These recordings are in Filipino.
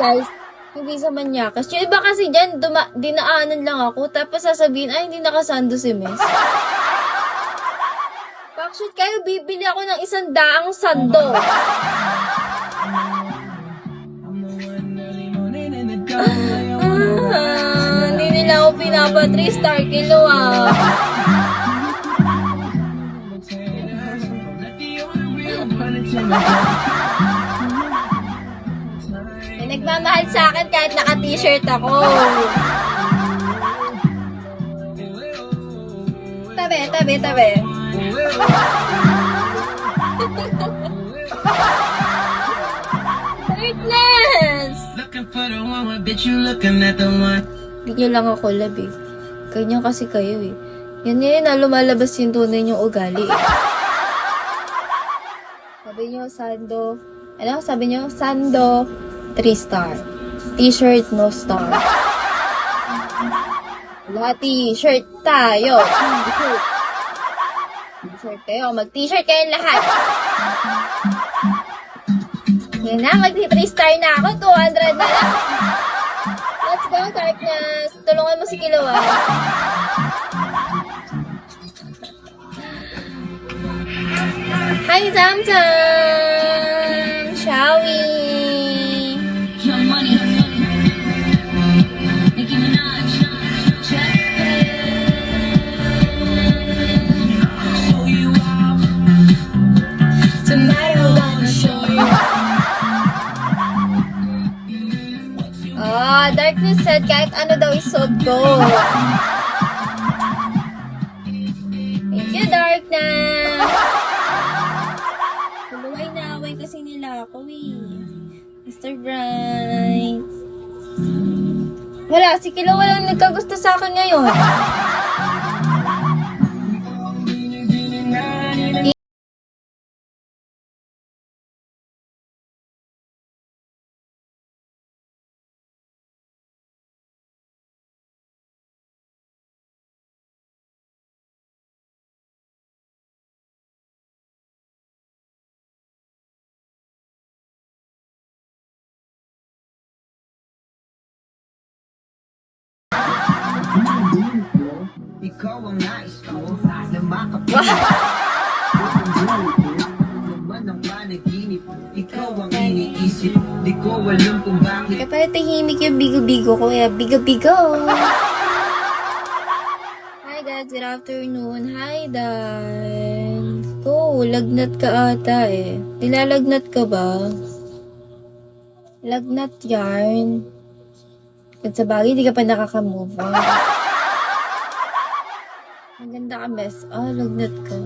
guys, hindi sa Manyakas. Yung iba kasi dyan, dinaanan lang ako, tapos sasabihin, ay, hindi nakasando si Miss. Backshot kayo, bibili ako ng 100 sando. Hindi nila ako pinapa 3-star kilo May nagmamahal sa akin kahit naka-t-shirt ako. Tabi. Darkness! Hindi nyo lang ako love eh. Ganyan kasi kayo eh. Yan na lumalabas yung tunay yung ugali eh. Sabi nyo, Sando. Ano? Sabi nyo, Sando, 3-star. T-shirt, no star. Lahat t-shirt tayo. T-shirt kayo. Mag-t-shirt kayo lahat. Yan na, mag-3-star na ako. 200 na lang. Let's go, Darkness. Tulungan mo si Kilawa. Hi, Zamzam! Shall we? Young Money. Nicki Minaj. Show you off. Tonight I wanna show you. Darkness said kahit ano daw isod ko. Thank you, Darkness! Away kasi nila ako eh. Mr. Bright. Wala, si Kilo walang nagkagusto sa akin ngayon. Ikaw ang nais ko na makapagod. Naman ang panaginip. Ikaw ang iniisip. Di ko alam kung bakit. Kaya pala tahimik yung bigo-bigo ko. Kaya bigo-bigo. Hi guys, good afternoon. Hi Dan. Go, lagnat ka ata eh. Nilalagnat ka ba? Lagnat yarn. At sa bagay, di ka pa nakaka-move on. Ang ganda ka, bes. Lagnat ka.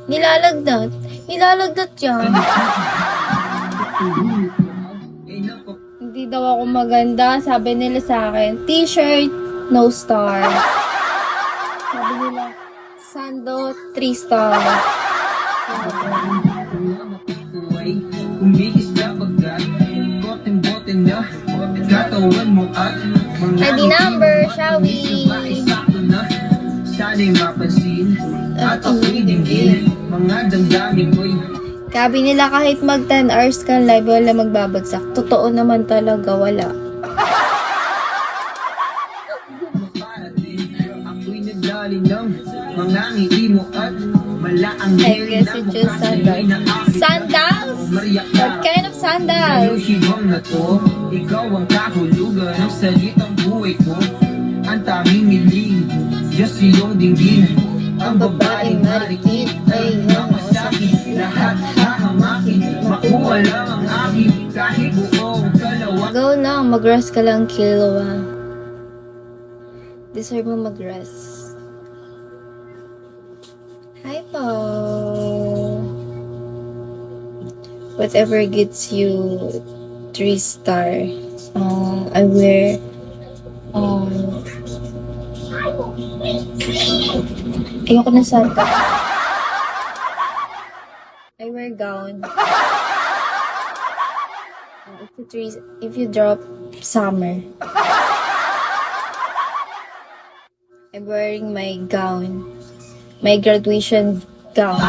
Nilalagnat? Nilalagnat yan. Hindi daw ako maganda. Sabi nila sa akin, t-shirt, no star. Sabi nila, Sando, 3-star. ID number, shall we? Sana'y mapansin at ako'y dinggin. Mga damdamin ko'y Sabi nila kahit mag 10 hours ka live, wala magbabagsak. Totoo naman talaga, wala. ako'y nagdali ng mga ngiti mo at malaang I guess it's just sandals. Sandals? What kind of sandals? Siyong na to, ikaw ang kahulugan ng salitang buhay ko. Ang tanging miling, Diyos iyong dinggin. Ang babaeng marikit ay namasakit. Lahat hahamakin, makuha lang ang akin. Kahit buong kalawa. Go lang, mag-rest ka lang, Kilo. Deserve mo mag-rest. Hi po. Whatever gets you 3-star. I wear ayoko na Santa. I wear gown. If you drop summer. I'm wearing my gown. My graduation gown.